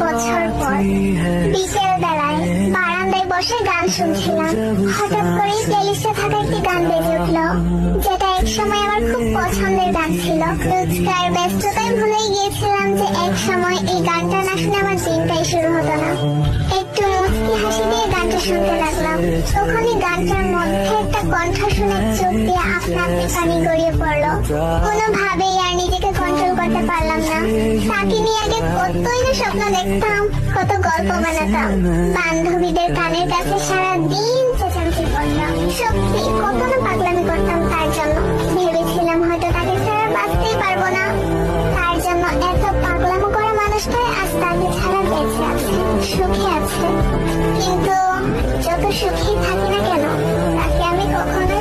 বছর পর বিকেল বেলায় বারান্দায় বসে গান শুনছিলাম। হঠাৎ করে প্লেলিস্টে থাকা একটি গান বেজে উঠলো, যেটা এক সময় আমার খুব পছন্দের গান ছিল। রোজকার ব্যস্ততায় ভুলেই গিয়েছিলাম যে এক সময় এই গানটা না শুনে আমার দিনটাই শুরু হতো না। একটু মুচকি হাসি দিয়ে গানটা শুনতে লাগলাম। তখনই গানটার মধ্যে একটা কণ্ঠ শুনে চোখ দিয়ে আপনা আপনি পানি গড়িয়ে পড়লো। কোনোভাবেই আর নিজেকে কন্ট্রোল করতে পারলাম না। তাকে নিয়ে আগে কতই না স্বপ্ন দেখতাম, কত গল্প বানাতাম, বান্ধবীদের কানের কাছে সারা দিন চেঁচামেচি করতাম। সত্যি কত না পাগলামি করতাম তার জন্য। ভেবেছিলাম হয়তো তাকে ছাড়া বাঁচতেই পারবো না। তার জন্য এত পাগলামো করা মানুষটাই আজ তাকে ছাড়া বেঁচে আছে, সুখে আছে। কিন্তু যত সুখী থাকি না কেন, তাকে আমি কখনোই